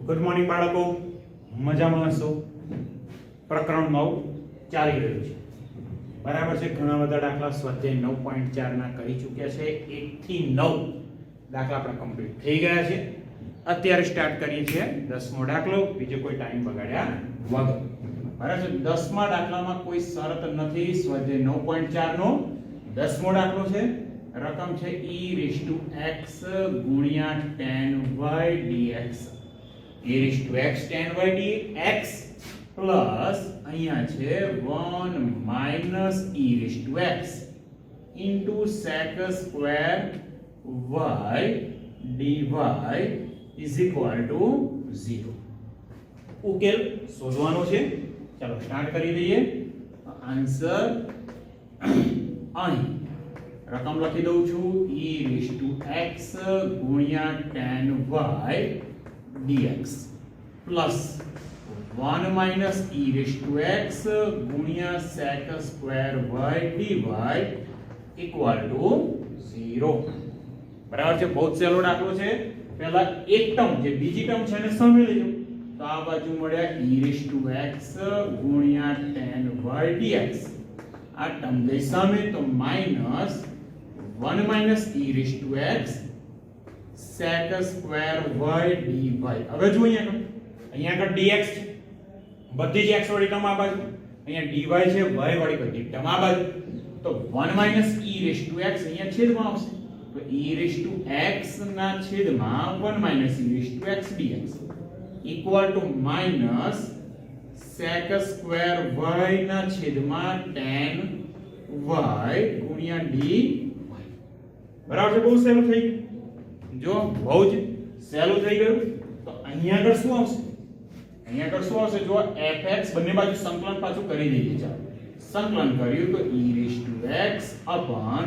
Good morning બાળકો, મજામાં હશો? પ્રકરણ 9 ચાલી રહ્યું છે, બરાબર છે. ઘણા બધા દાખલા સ્વાધ્યાય 9.4 ના કરી ચૂક્યા છે. 1 થી 9 દાખલા આપણા કમ્પ્લીટ થઈ ગયા છે. અત્યારે સ્ટાર્ટ કરીએ છીએ 10મો દાખલો, બીજો કોઈ ટાઈમ બગાડ્યા વગર. બરાબર છે. 10મા દાખલામાં કોઈ શરત નથી. સ્વાધ્યાય 9.4 નો 10મો દાખલો છે. રકમ છે e⁻x ગુણ્યા tan y dx. e⁻x tan y dx plus અહીંયા છે 1 minus e⁻x into sec square y dy is equal to 0. ઉકેલ શોધવાનો છે. ચાલો સ્ટાર્ટ કરી દઈએ. આન્સર અહીં રકમ લખી દઉં છું e⁻x ગુણ્યા tan y dx plus 1 minus e⁻x ગુણ્યા sec square y dy equal to 0. બરાબર છે. બહુ સહેલો દાખલો છે. પહેલા એક ટર્મ જે બીજી ટર્મ છે એને સામે લેજો તો આ બાજુ મળ્યા e⁻x ગુણ્યા tan y dx. આ ટર્મ ગઈ સામે તો minus 1 minus e⁻x sec square y dy. હવે જો અહીંયા આગળ dx છે, બધી જ x વાળી ટર્મ આ બાજુ, અહીંયા dy છે, y વાળી બધી ટર્મ આ બાજુ. તો 1 માઈનસ e⁻x અહીંયા છેદમાં આવશે તો e⁻x ના છેદમાં 1 minus e⁻x dx equal to minus sec square y ના છેદમાં tan y ગુણ્યા dy. બરાબર છે. બહુ સહેલું થઈ ગયું. જો બહુ જ સહેલું થઈ ગયું. તો અહીંયા આગળ શું આવશે? અહીંયા આગળ શું આવશે? જો fx બંને બાજુ સંકલન પાછું કરી દઈએ. ચાલો સંકલન કર્યું તો e⁻x upon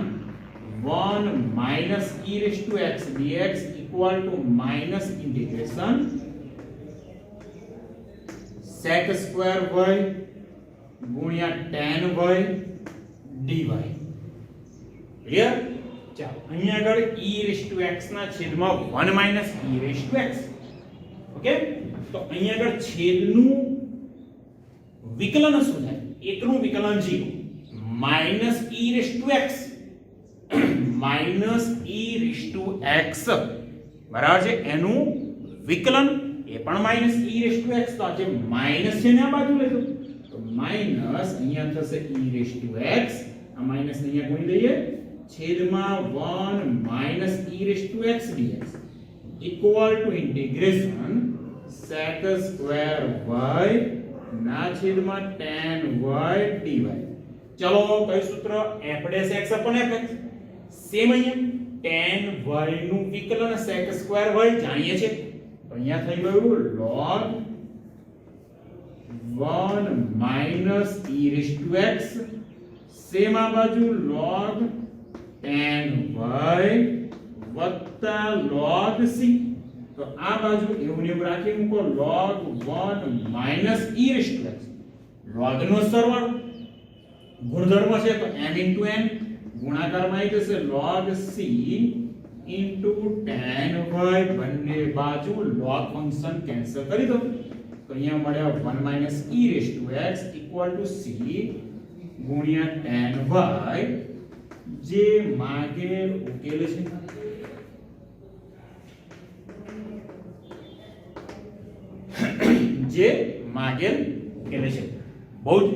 1 minus e⁻x dx equal to minus integration sec square y ગુણ્યા tan y dy. ક્લિયર? ચાલો અહીંયા આગળ e⁻x ના છેદમાં 1 માઈનસ e⁻x. ઓકે, તો અહીંયા આગળ છેદનું વિકલન શું થાય? એકનું વિકલન 0 માઈનસ e⁻x માઈનસ e⁻x. બરાબર છે. એનું વિકલન એ પણ માઈનસ e⁻x. તો આ જે માઈનસ છે ને આ બાજુ લેજો તો માઈનસ અહીંયા થશે e⁻x. આ માઈનસ અહીંયા ગુણી દઈએ છેદમાં 1 minus e⁻x dx equal to integration sec square y ના છેદમાં tan y dy. ચલો કયું સૂત્ર? f'(x) fx. સેમ અહીંયા tan y નું વિકલન sec સ્ક્વેર y જાણીએ છે તો અહીંયા થઈ ગયું log 1 માઈનસ e⁻x સેમ આ બાજુ log tan y વત્તા log c. તો આ બાજુ એવું ને એવું રાખી મૂકો log 1 માઈનસ e⁻x. log નો સરવાળો ગુણધર્મ છે તો m into n ગુણાકારમાં આવી જશે log c into tan y. બંને બાજુ log ફંક્શન કેન્સલ કરી દો તો અહીંયા મળ્યા 1 minus e⁻x equal to c ગુણ્યા tan y જે માગેલ ઉકેલ છે. જે માગેલ ઉકેલ છે. બહુ જ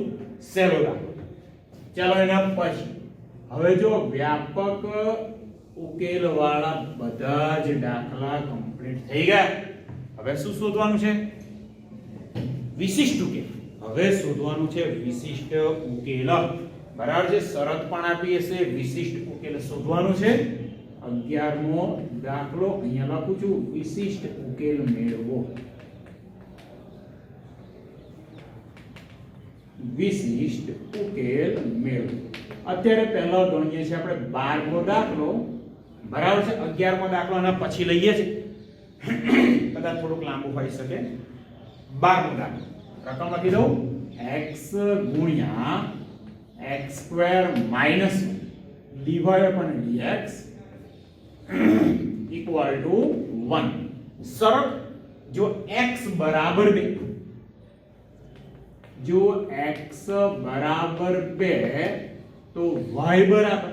સહેલો દાખલો. ચાલો એના પછી હવે જો વ્યાપક ઉકેલ વાળા બધા જ દાખલા કમ્પ્લીટ થઈ ગયા. હવે શું શોધવાનું છે? વિશિષ્ટ ઉકેલ. હવે શોધવાનું છે વિશિષ્ટ ઉકેલ. બરાબર છે. શરત પણ આપી હશે. વિશિષ્ટ ઉકેલ શોધવાનું છે. 11મો દાખલો અહીંયા લખું છું વિશિષ્ટ ઉકેલ મેળવો. વિશિષ્ટ ઉકેલ મેળવો. અત્યારે પહેલો ગણીએ છીએ આપણે 12મો દાખલો. બરાબર છે. 11મો દાખલો અને પછી લઈએ છીએ. કદાચ થોડુંક લાંબુ હોઈ શકે. 12મો દાખલો રકમ લખી દઉં x ગુણ્યા x square minus dy upon dx equal to 1. સરળ જો x બરાબર 2, જો x બરાબર 2 તો y બરાબર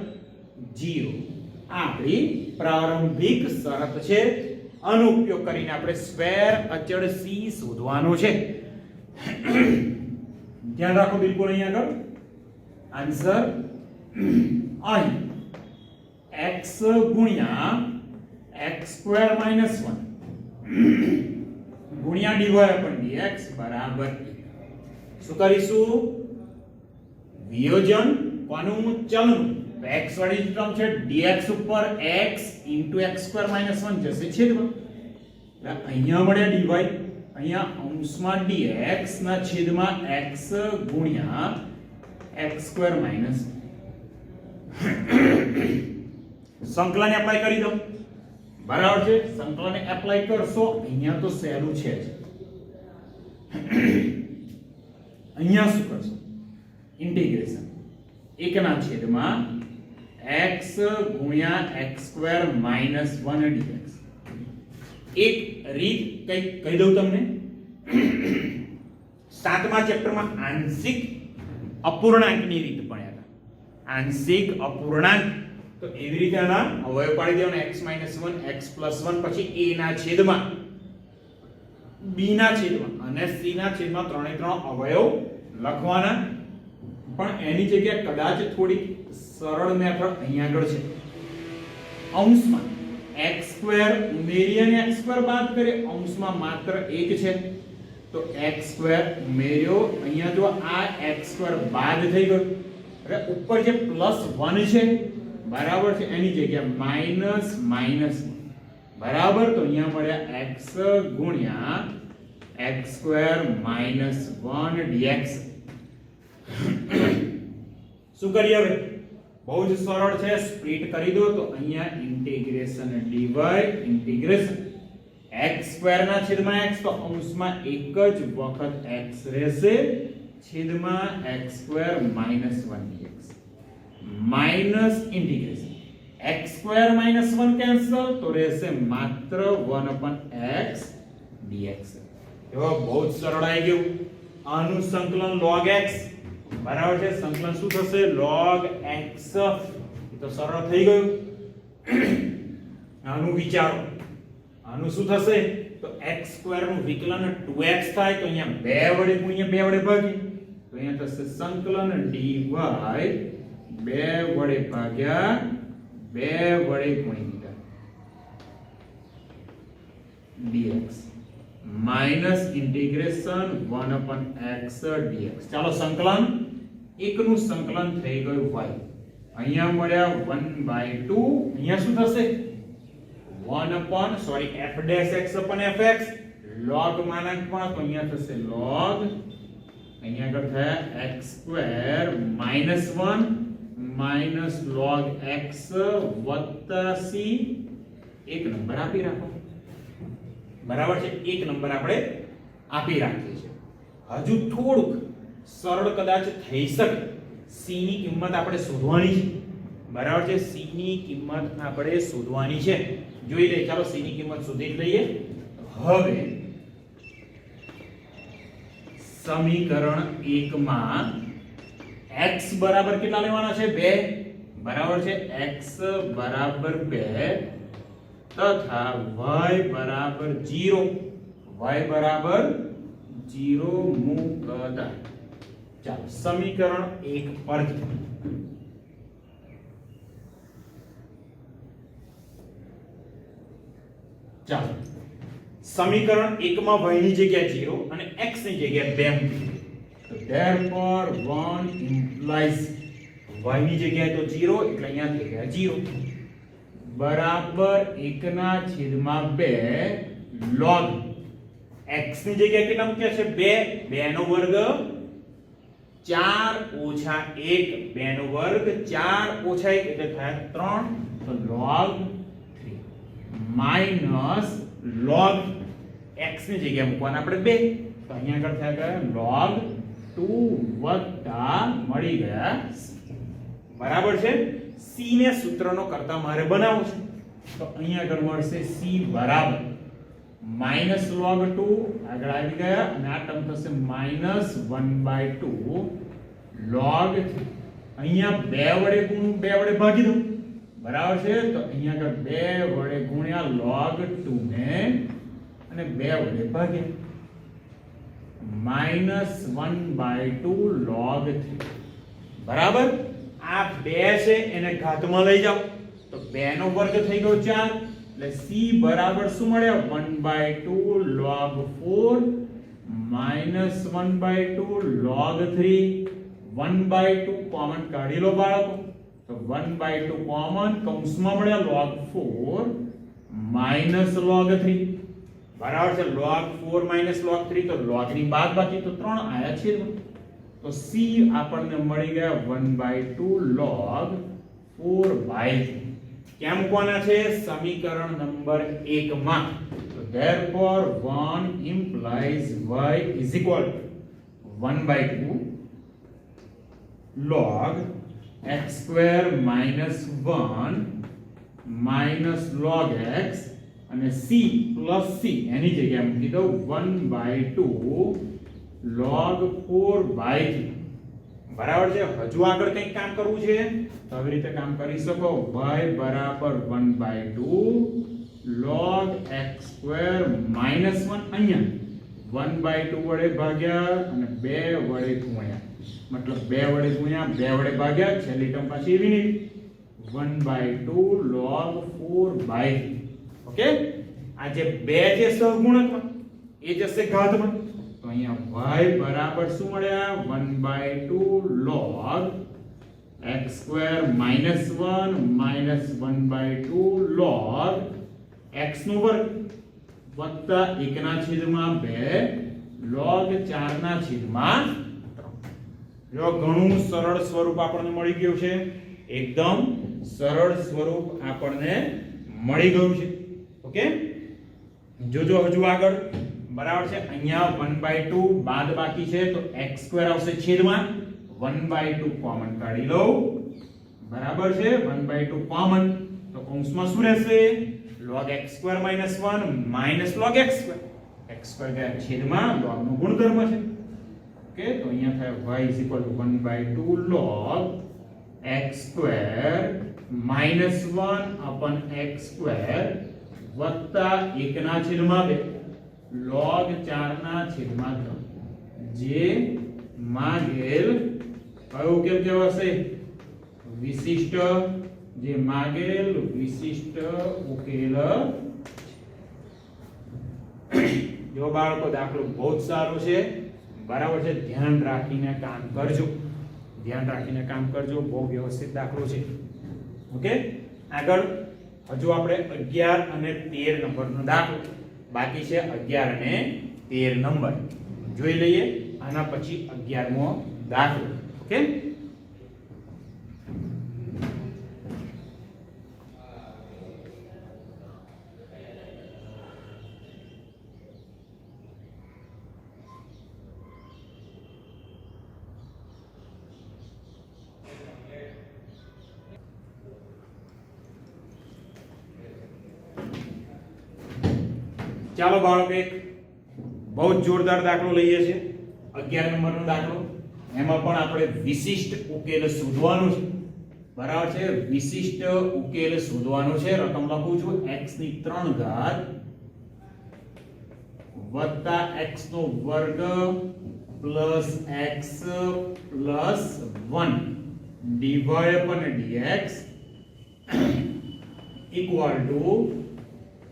0. આ આપણી પ્રારંભિક શરત છે. આનો ઉપયોગ કરીને આપણે સ્ક્વેર અચળ c શોધવાનો છે. ધ્યાન રાખો બિલકુલ અહીંયા આગળ આન્સર અહીં x ગુણ્યા x² - 1 ગુણ્યા dy upon dx બરાબર 1. શું કરીશું? વિયોજન કોનું? ચલનું. તો x વાળી ટર્મ છે dx ઉપર x x² - 1 જશે છેદમાં. એટલે અહીંયા મળ્યા dy, અહીંયા અંશમાં dx ના છેદમાં x ગુણ્યા x² - 1. સંકલન એપ્લાય કરી દો. બરાબર છે. સંકલન એપ્લાય કરશો. અહીંયા તો સહેલું છે જ. અહીંયા શું કરશો? ઇન્ટિગ્રેશન 1 ના છેદમાં x ગુણ્યા x² - 1 dx. એક રીત કઈ કહી દઉં તમને. 7મા ચેપ્ટરમાં આંશિક અપૂર્ણાંકની રીત ભણ્યા હતા. આંશિક અપૂર્ણાંક તો એવી રીતે આના અવયવ પાડી દેવાના x - 1 x + 1 પછી a ના છેદમાં b ના છેદમાં અને c ના છેદમાં ત્રણે ત્રણ અવયવ લખવાના. પણ એની જગ્યાએ કદાચ થોડી સરળ મેથડ અહીંયા આગળ છે. અંશમાં x² ઉમેરી અને x² બાદ કરીએ. અંશમાં માત્ર 1 છે તો x² ઉમેર્યો. અહીંયા જો આ x² બાદ થઈ ગયો એટલે ઉપર જે +1 છે બરાબર છે એની જગ્યાએ માઈનસ બરાબર. તો અહીંયા મળ્યા x ગુણ્યા x² - 1 dx. શું કરીએ હવે? બહુ જ સરળ છે. સ્પ્લિટ કરી દો તો અહીંયા ઇન્ટિગ્રેશન dy ઇન્ટિગ્રેશન x² ના છેદમાં x તો અંશમાં એક જ વખત x રહેશે છેદમાં x² - 1 dx minus integration x² - 1 cancel તો રહેશે માત્ર 1/x dx. જો બહુ જ સરળ આવી ગયું. આનું સંકલન log x બરાબર છે. સંકલન શું થશે? log x. એ તો સરળ થઈ ગયું. આનું વિચારો. આનું શું થશે? તો x² નું વિકલન 2x થાય તો અહીંયા 2 વડે ગુણ્યા 2 વડે ભાગી તો અહીંયા થશે સંકલન dy 2 વડે ભાગ્યા 2 વડે ગુણી દીધા dx minus integration 1/x dx. ચાલો સંકલન 1 નું સંકલન થઈ ગયું y. અહીંયા મળ્યા 1/2. અહીંયા શું થશે? 1/f'x log માનાંકમાં તો અહીંયા થશે log. અહીંયા આગળ થયા x² - 1 માઈનસ log x વત્તા c. એક નંબર આપી રાખો. બરાબર છે. એક નંબર આપણે આપી રાખીએ છીએ. હજુ થોડુંક સરળ કદાચ થઈ શકે. c ની કિંમત આપણે શોધવાની છે. બરાબર છે. c ની કિંમત આપણે શોધવાની છે. જોઈ લઈએ. ચાલો c ની કિંમત શોધી લઈએ. હવે સમીકરણ 1 માં x બરાબર કેટલા લેવાના છે? 2. બરાબર છે. x બરાબર 2 તથા y બરાબર 0. y બરાબર 0 મૂકતા. ચાલો સમીકરણ 1 પર ચાલો સમીકરણ 1 માં y ની જગ્યાએ 0 અને x ની જગ્યાએ 2 મૂકીએ. તો therefore 1 implies y ની જગ્યાએ તો 0 એટલે અહીંયા થઈ ગયા 0 બરાબર 1 ના છેદમાં 2 log x ની જગ્યાએ કેટલા મૂક્યા છે? 2. 2 નો વર્ગ 4 ઓછા 1. 2 નો વર્ગ 4 ઓછા 1 એટલે થાય 3. તો log 3 માઈનસ log x ની જગ્યાએ મૂકવાના આપણે 2. તો અહીંયા આગળ થાય ગયા log 2 વત્તા મળી ગયા બરાબર છે. c ને સૂત્રનો કરતા મારે બનાવવું છે તો અહીંયા આગળ મળશે c બરાબર માઇનસ log 2 આગળ આવી ગયા અને આ ટર્મ થશે માઇનસ 1/2 log 3. અહીંયા 2 વડે 2 વડે ભાગી દઉં બરાબર છે તો અહીંયા આગળ 2 વડે ગુણ્યા log 2 ને અને 2 વડે ભાગ્યા માઇનસ 1/2 log 3 બરાબર. આ 2 છે એને ઘાતમાં લઈ જાઓ તો 2 નો વર્ગ થઈ ગયો 4 એટલે c બરાબર શું મળે 1/2 log 4 minus 1/2 log 3 1/2 કોમન કાઢી લો બાળકો તો 1/2 કોમન કૌંસમાં મળ્યા log 4 minus log 3 બરાબર છે log 4 minus log 3 તો log ની બાદ બાકી તો 3 આયા છેદમાં તો c આપણને મળી ગયા 1/2 log 4/3 क्या મૂકવાના છે સમીકરણ નંબર 1 માં તો therefore 1 implies y is equal to 1/2 log x square minus 1 minus log x અને c plus c એની જગ્યાએ મૂકી દો 1/2 log 4/3 બરાબર છે. હજુ આગળ કંઈક કામ કરવું છે તો આવી રીતે કામ કરી શકો y બરાબર 1/2 log x square minus 1 અહીંયા 1/2 વડે ભાગ્યા અને 2 વડે ગુણ્યા મતલબ 2 વડે ગુણ્યા 2 વડે ભાગ્યા છેલ્લી ટર્મ પાછી એવી નહીં 1/2 log 4/3 ઓકે. આ જે 2 છે સહગુણકમાં એ જશે ઘાતમાં તો અહીંયા y બરાબર શું મળ્યા 1/2 log x square minus 1 minus 1/2 log x નો વર્ગ વત્તા 1 ના છેદમાં 2 log 4 ના છેદમાં 3. જો ઘણું સરળ સ્વરૂપ આપણને મળી ગયું છે એકદમ સરળ સ્વરૂપ આપણને મળી ગયું છે ઓકે. જોજો હજુ આગળ બરાબર છે અહીંયા 1/2 બાદ બાકી છે તો x સ્ક્વેર આવશે છેદમાં 1/2 કોમન કાઢી લો બરાબર છે 1/2 કોમન તો કૌંસમાં શું રહેશે log x square minus 1 minus log x square x square ગયા છેદમાં log નો ગુણધર્મ છે ઓકે. તો અહીંયા થાય y is equal to 1/2 log x square minus 1 upon x square વત્તા 1 ના છેદમાં 2 log 4 ના છેદમાં 3 જે માગેલ કયો ઉકેલ કહેવાશે વિશિષ્ટ જે માગેલ વિશિષ્ટ ઉકેલ. જો બાળકો દાખલો બહુ જ સારો છે બરાબર છે ધ્યાન રાખીને કામ કરજો બહુ વ્યવસ્થિત દાખલો છે ઓકે. આગળ હજુ આપણે 11 અને 13 નંબરનો દાખલો બાકી છે 11 અને 13 નંબર જોઈ લઈએ આના પછી 11મો દાખલો ઓકે. ચાલો બાળકો એક બહુ જ જોરદાર દાખલો લઈએ છીએ 11 નંબરનો દાખલો એમાં પણ આપણે વિશિષ્ટ ઉકેલ શોધવાનો છે બરાબર છે વિશિષ્ટ ઉકેલ શોધવાનો છે. રકમ લખું છું x ની 3 ઘાત વત્તા x નો વર્ગ plus x plus 1 dy upon dx equal to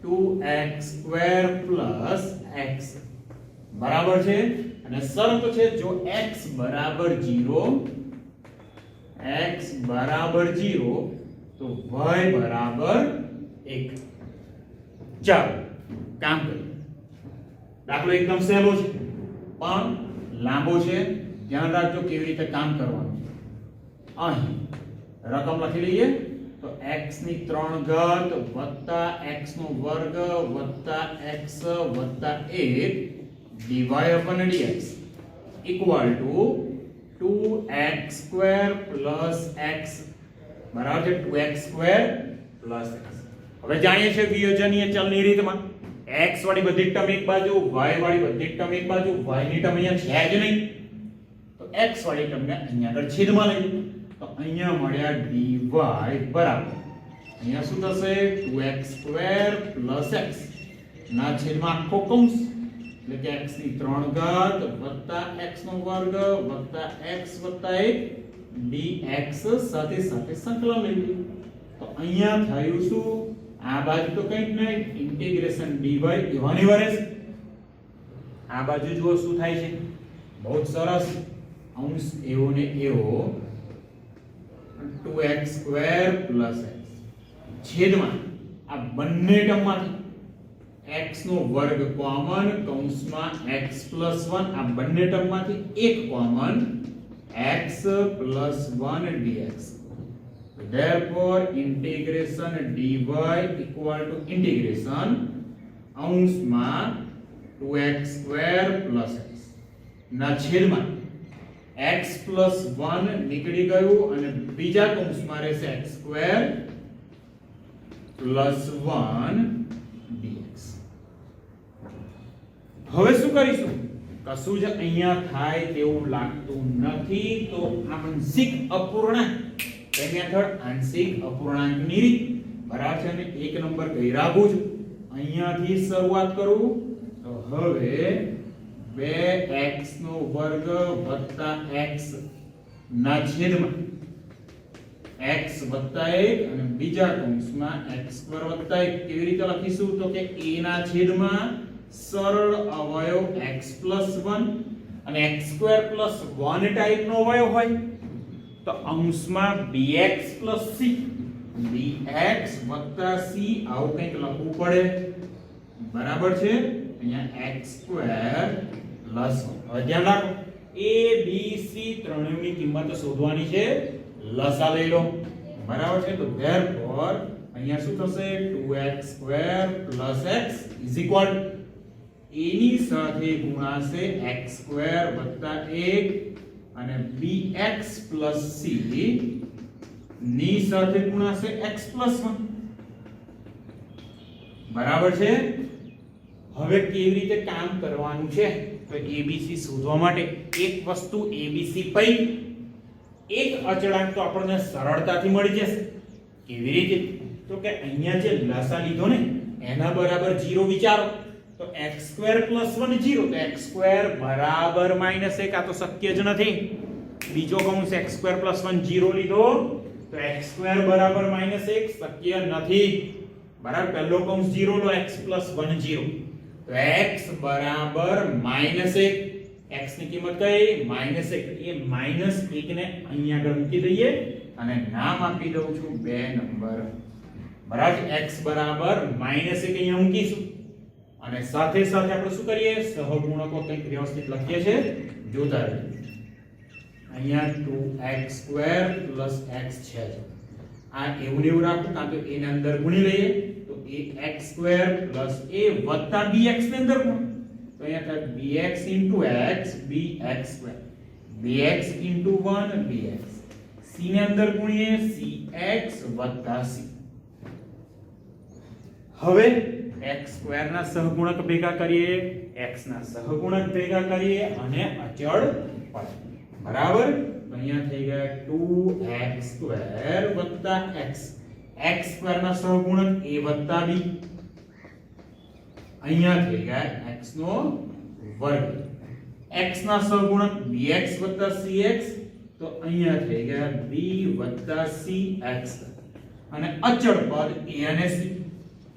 2x square plus x બરાબર છે અને શરત છે જો x બરાબર 0 તો y બરાબર 1. ચાલો કામ કરીએ. દાખલો એકદમ સહેલો છે પણ લાંબો છે ધ્યાન રાખજો કેવી રીતે કામ કરવાનું છે. અહીં રકમ લખી લઈએ તો x ની 3 ઘાત વત્તા x નો વર્ગ વત્તા x વત્તા 1 dy upon dx equal to 2x square plus x બરાબર છે 2x square plus x. હવે જાણીએ છીએ વિયોજનીય ચલની રીતમાં x વાળી બધી ટર્મ એક બાજુ, y વાળી બધી ટર્મ એક બાજુ, y ની ટર્મ અહીંયા છે જ નહીં, તો x વાળી ટર્મને અહીંયા આગળ છેદમાં લઈ લો, તો અહીંયા મળ્યા dy બરાબર અહીંયા શું થશે 2x² x ના છેદમાં આખો કૌંસ એટલે કે x ની 3 ઘાત વત્તા x નો વર્ગ વત્તા x વત્તા 1 dx સાથે સાથે સંકલન લઈ લો, તો અહીંયા થયું શું, આ બાજુ તો કંઈ નહીં ઇન્ટિગ્રેશન dy એવાની વરેસ, આ બાજુ જુઓ શું થાય છે, બહુ સરસ અંશ એવો ને એવો 2x² x છેદમાં આ બંને ટર્મમાંથી x નો વર્ગ કોમન કૌંસમાં x + 1 આ બંને ટર્મમાંથી એક common x + 1 dx. Therefore integration dy equal to integration અંશમાં 2x² x ના છેદમાં x + 1 નીકળી ગયું અને બીજા કૌંસમાં રહેશે x² + 1 dx. હવે શું કરીશું, કશું જ અહીંયા થાય તેવું લાગતું નથી, તો આંશિક અપૂર્ણાંક એ મેથડ આંશિક અપૂર્ણાંકની રીત બરાબર છે, અને એક નંબર કઈ રાખું છું અહીંયાથી શરૂઆત કરું, તો હવે 2x² + x ના છેદમાં x + 1 અને બીજા કૌંસમાં x² + 1 કેવી રીતે લખીશું, તો કે a ના છેદમાં સરળ અવયવ x + 1 અને x² + 1 ટાઈપનો અવયવ હોય તો અંશમાં bx + c bx + c આવું કંઈક લખવું પડે બરાબર છે, અહીંયા x² + 1. હવે ધ્યાન રાખો a b c ત્રણેયની કિંમત શોધવાની છે, લસા લઈ લો બરાબર છે, તો therefore અહીંયા શું થશે 2x² x a ની સાથે ગુણાશે x² + 1 અને bx + c ની સાથે ગુણાશે x + 1 બરાબર છે. હવે કેવી રીતે કામ કરવાનું છે, તો abc શોધવા માટે એક વસ્તુ abc પૈકી એક અચળાંક તો આપણને સરળતાથી મળી જશે, કેવી રીતે, તો કે અહીંયા જે લસા લીધો ને એના બરાબર 0 વિચારો, તો x² + 1 0, તો x² બરાબર -1 આ તો શક્ય જ નથી, બીજો કૌંસ x² + 1 0 લીધો તો x² બરાબર -1 શક્ય નથી બરાબર, પહેલો કૌંસ 0 લો x + 1 0, તો x બરાબર -1, x ની કિંમત કઈ -1, એ -1 ને અહીંયા આગળ મૂકી દઈએ અને નામ આપી દઉં છું 2 નંબર બરાબર, x બરાબર -1 અહીંયા મૂકીશું અને સાથે સાથે આપણે શું કરીએ, સહગુણકો કંઈક વ્યવસ્થિત લખીએ છે, જોતા રહો અહીંયા 2x² + x છે, આ એવું ને એવું રાખો, કાં તો a ને અંદર ગુણી લઈએ તો ax² + a વત્તા bx ને અંદર ગુણો, તો અહીંયા થાય bx * x bx², bx * 1 bx, c ને અંદર ગુણીએ cx + c. હવે x² ના સહગુણક ભેગા કરીએ, x ના સહગુણક ભેગા કરીએ અને અચળ પદ બરાબર, તો અહીંયા થઈ ગયા 2x² + x, x² ના સહગુણક a + b, અહીંયા થઈ ગયા x નો વર્ગ, x ના સહગુણક bx + cx, તો અહીંયા થઈ ગયા b + cx અને અચળ પદ a અને c,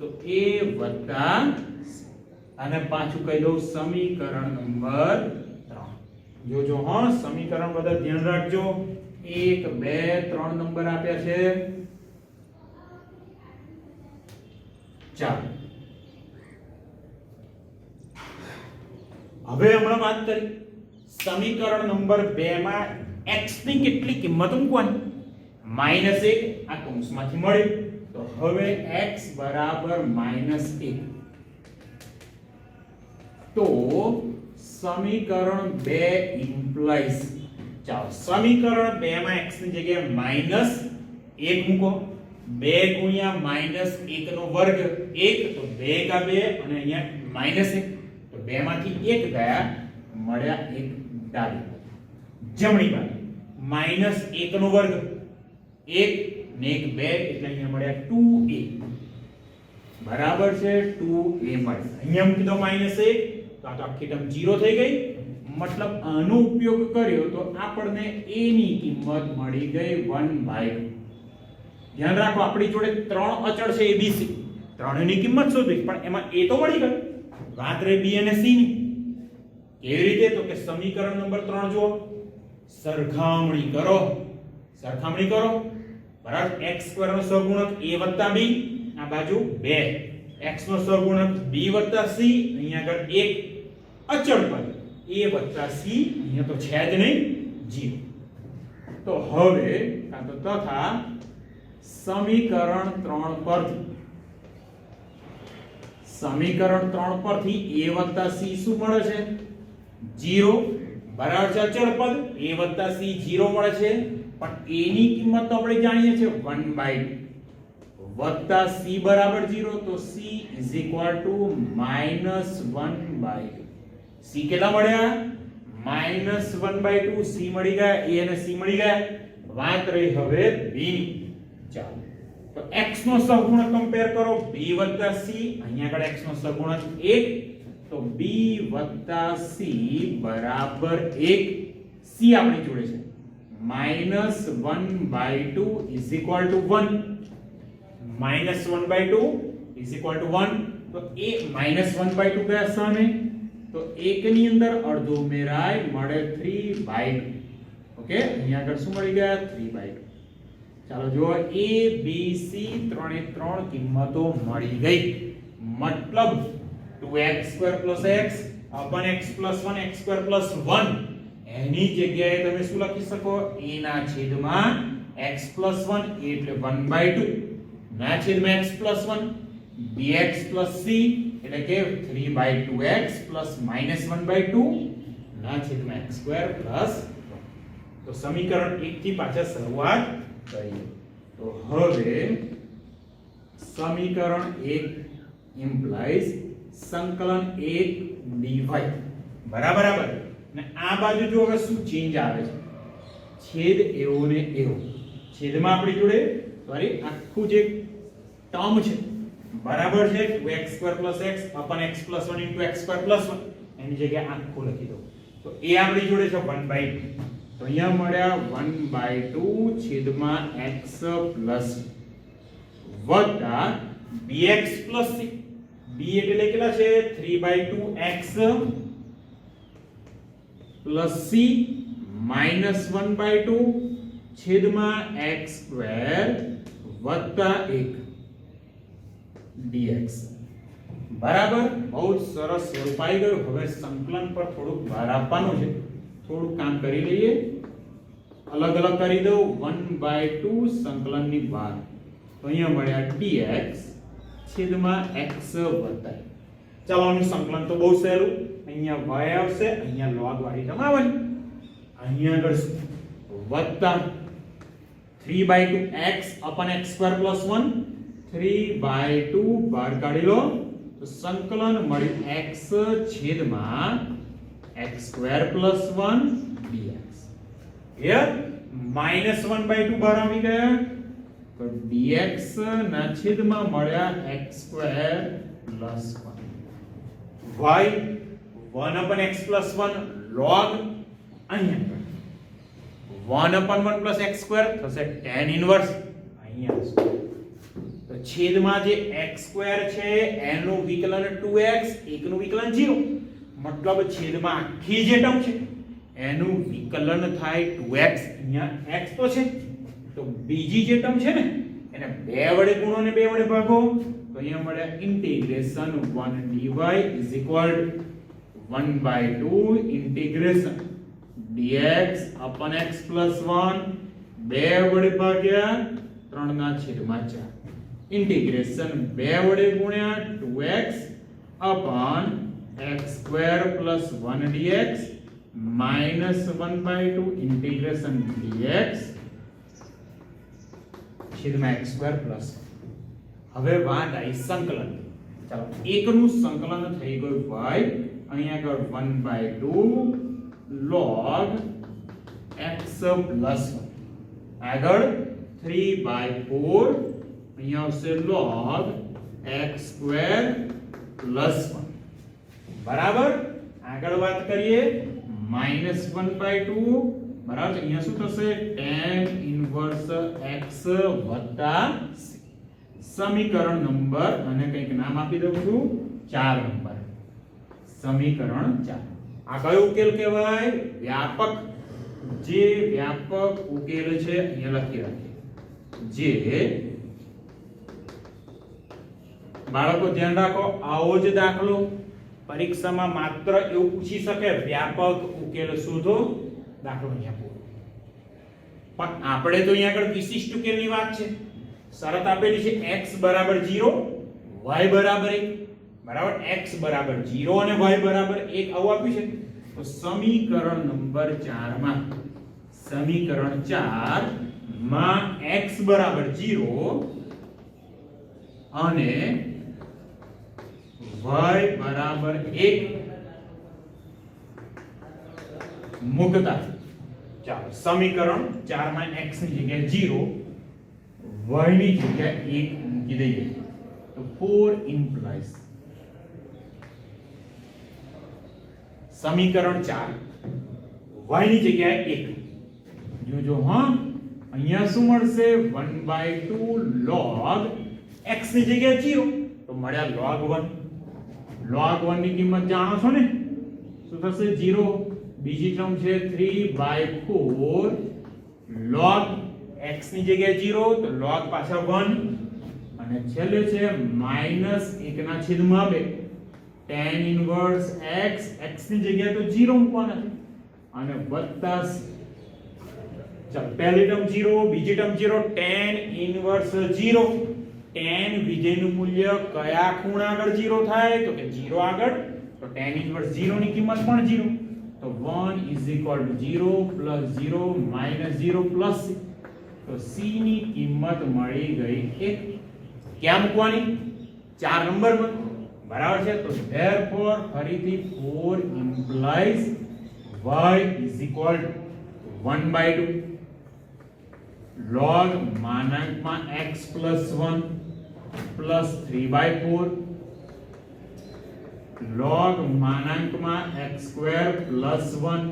તો a વત્તા અને પાછું કહી દઉં સમીકરણ નંબર 3. જોજો હા, સમીકરણ બધા ધ્યાન રાખજો, 1 2 3 નંબર આપ્યા છે, ચાલો હવે હમણાં વાત કરી સમીકરણ નંબર 2 માં x ની કેટલી કિંમત મૂકવાની, -1 આ કૌંસમાંથી મળે, તો હવે x બરાબર -1, તો સમીકરણ 2 ઇમ્પ્લાઇઝ, ચાલો સમીકરણ 2 માં x ની જગ્યાએ -1 મૂકો, 2 ગુણ્યા -1 નો વર્ગ 1 તો 2 કા 2 અને અહીંયા -1 તો 2 માંથી 1 ગયા મળ્યા 1 ડાબી જમણી બાજુ -1 નો વર્ગ 1 ને 1 2 એટલે અહીંયા મળ્યા 2a બરાબર છે 2a મળે અહીંયા મૂકી દો -1 તો આ તો આખી ટર્મ 0 થઈ ગઈ મતલબ આનો ઉપયોગ કર્યો તો આપણને a ની કિંમત મળી ગઈ 1/2 ધ્યાન રાખો આપણી જોડે ત્રણ અચળ છે abc ત્રણેયની કિંમત શોધવી પણ એમાં a તો મળી ગઈ વાત રહી b અને c ની કેવી રીતે તો કે સમીકરણ નંબર 3 જુઓ સરખામણી કરો બરાબર x² નો સહગુણક a b આ બાજુ 2 x નો સહગુણક b c અહીંયા આગળ 1 અચળ પદ a c અહીંયા તો છે જ નહીં 0 તો હવે કાં તો તથા સમીકરણ 3 પરથી a c શું મળે છે 0 બરાબર છે અચળ પદ a c 0 મળે છે પણ a ની કિંમત તો આપણે જાણીએ છીએ 1/2 વત્તા c બરાબર 0 તો c -1/2 c કેટલા મળ્યા -1/2 c મળી ગયા a અને c મળી ગયા વાત રહી હવે b ની ચાલો તો x નો સહગુણક કમ્પેર કરો b c અહીંયા આગળ x નો સહગુણક 1 તો b c બરાબર 1 c આપણી જોડે છે -1/2 1 -1/2 1 તો a -1/2 ગયા સામે તો 1 ની અંદર અડધો ઉમેરાય મળે 3/2 ઓકે અહીંયા આગળ શું મળી ગયા 3/2 ચાલો જો a b c ત્રણે ત્રણ કિંમતો મળી ગઈ મતલબ 2x² x x 1 x² 1 એની જગ્યાએ તમે શું લખી શકો a ના છેદમાં x 1 એટલે 1/2 ના છેદમાં x 1 bx c એટલે કે 3/2x -1/2 ના છેદમાં x² તો સમીકરણ 1 થી પાછા શરૂઆત કરીએ તો હવે સમીકરણ 1 ઇમ્પ્લાઇઝ સંકલન 1 dy બરાબર ને આ બાજુ જો હવે શું ચેન્જ આવે છે છેદ એવો ને એવો છેદમાં આપણી જોડે સોરી આખું જે ટર્મ છે બરાબર છે 2x² x x 1 x² 1 એની જગ્યાએ આખું લખી દો તો એ આપણી જોડે છે 1/2 તો અહીંયા મળ્યા 1/2 છેદમાં x વત્તા bx c b એટલે કેટલા છે 3/2x c -1/2 છેદમાં x² વત્તા 1 dx બરાબર બહુ સરસ સ્વરૂપ આવી ગયું હવે સંકલન પર થોડુંક ભાર આપવાનું છે થોડું કામ કરી લઈએ અલગ કરી દઉં 1/2 સંકલનની બહાર તો અહીંયા મળ્યા dx છેદમાં x વત્તા ચાલો આનું સંકલન તો બહુ સહેલું અહીંયા y આવશે અહીંયા log વાળી ટર્મ આવવાની અહીંયા આગળ વત્તા 3/2x x² 1 3/2 બહાર કાઢી લો તો સંકલન મળ્યું x છેદમાં x² 1 dx ક્લિયર -1/2 બહાર આવી ગયા તો dx ના છેદમાં મળ્યા x² 1 y 1/x + 1 log અહીંયા 1/1 + x² થશે tan ઇન્વર્સ અહીંયા તો છેદમાં જે x² છે એનું વિકલન 2x 1 નું વિકલન 0 મતલબ છેદમાં આખી જે ટર્મ છે એનું વિકલન થાય 2x અહીંયા x તો છે તો બીજી જે ટર્મ છે ને એને 2 વડે ગુણો ને 2 વડે ભાગો તો અહીંયા મળે integration 1 dy = 1/2 integration dx x + 1 2 વડે ભાગ્યા 3 ના છેદમાં 4 ઇન્ટિગ્રેશન 2 વડે ગુણ્યા 2x x² + 1 dx -1/2 integration dx છેદમાં x સ્ક્વેર પ્લસ હવે વાત આવી સંકલન ચાલો એકનું સંકલન થઈ ગયું y અહીંયા આગળ 1/2 log x plus 1 આગળ 3/4 અહીંયા આવશે log x સ્ક્વેર પ્લસ 1 બરાબર આગળ વાત કરીએ -1/2 બરાબર અહીંયા શું થશે tan ઇન્વર્સ x વત્તા c સમીકરણ નંબર અને કંઈક નામ આપી દઉં છું 4 નંબર સમીકરણ 4 આ કયો ઉકેલ કહેવાય વ્યાપક જે વ્યાપક ઉકેલ છે અહીંયા લખી રાખીએ જે બાળકો ધ્યાન રાખો આવો જ દાખલો પરીક્ષામાં માત્ર એવું પૂછી શકે વ્યાપક ઉકેલ શોધો દાખલો અહીંયા પૂરો પણ આપણે તો અહીંયા આગળ વિશિષ્ટ ઉકેલની વાત છે શરત આપેલી છે x બરાબર 0 y બરાબર 1 બરાબર x બરાબર 0 અને y બરાબર 1 આવું આપ્યું છે તો સમીકરણ નંબર 4 માં x બરાબર 0 અને y બરાબર 1 મૂકતા ચાલો સમીકરણ 4 માં x ની જગ્યાએ 0 y ની જગ્યાએ 1 મૂકી દઈએ તો 4 implies સમીકરણ 4 y ની જગ્યાએ 1 જોજો હા અહીંયા શું મળશે 1/2 log x ની જગ્યાએ 0 તો મળ્યા log 1 ની કિંમત જાણો છો ને શું થશે 0 બીજી ટર્મ છે 3/4 log x ની જગ્યાએ 0 તો log પાછા 1 અને છેલ્લે છે -1 ના છેદમાં 2 tan ઇન્વર્સ x x ની જગ્યાએ તો 0 મૂકવાના છે અને વત્તા ચાલો પહેલી ટર્મ 0 બીજી ટર્મ 0 tan ઇન્વર્સ 0 tan વિધેયનું મૂલ્ય કયા ખૂણા આગળ 0 થાય તો કે 0 આગળ તો tan ઇન્વર્સ 0 ની કિંમત પણ 0 તો 1 0 0 0 c તો c ની કિંમત મળી ગઈ 1 ક્યાં મૂકવાની 4 નંબરમાં બરાબર છે તો therefore ફરીથી 4 implies y 1/2 log માનાંકમાં x + 1 + 3/4 log માનાંકમાં x² + 1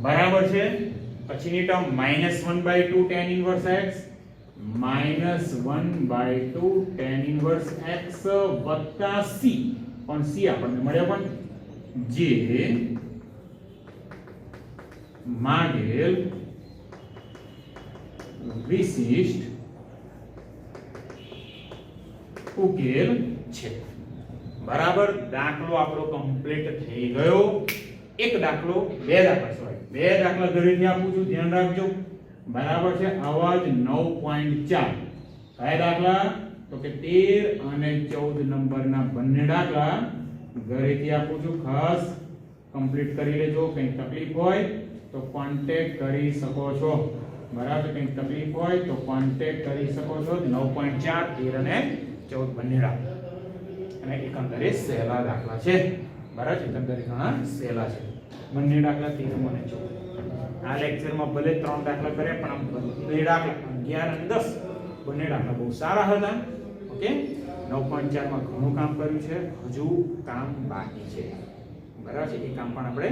બરાબર છે પછીની term -1/2 tan inverse x -1/2 tan inverse x વત્તા c પણ c આપણને મળ્યો પણ જે માગેલ વિશિષ્ટ ઉકેલ છે બરાબર દાખલો આપણો કમ્પ્લીટ થઈ ગયો એક દાખલો બે દાખલા સોરી બે દાખલા ઘરેથી આપું છું ધ્યાન રાખજો બરાબર છે આવા જ 9.4 કયા દાખલા તો કે 13 અને 14 નંબરના બંને દાખલા ઘરેથી આપું છું ખાસ કમ્પ્લીટ કરી લેજો કંઈ તકલીફ હોય તો કોન્ટેક્ટ કરી શકો છો બરાબર કંઈ તકલીફ હોય તો કોન્ટેક્ટ કરી શકો છો 9.4 13 અને 14 બંને દાખલા અને એકંદરે સહેલા દાખલા છે બરાબર એકંદરે ઘણા સહેલા છે બંને દાખલા 13 અને 14 આ લેક્ચરમાં ભલે 3 દાખલા કર્યા પણ આમ બંને દાખલા 11 અને 10 બંને દાખલા બહુ સારા હતા ઓકે 9.4 માં ઘણું કામ કર્યું છે હજુ કામ બાકી છે બરાબર છે એ કામ પણ આપણે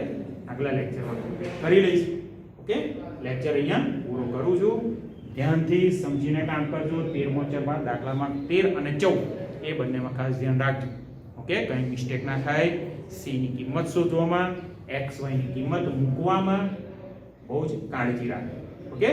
આગલા લેક્ચરમાં કરી લઈશું ઓકે લેક્ચર અહીંયા પૂરો કરું છું ધ્યાનથી સમજીને કામ કરજો 13મો ચેપ્ટર દાખલામાં 13 અને 14 એ બંનેમાં ખાસ ધ્યાન રાખજો ઓકે કંઈ મિસ્ટેક ના થાય c ની કિંમત શોધવામાં x y ની કિંમત મૂકવામાં બહુ જ કાળજી રાખજો ઓકે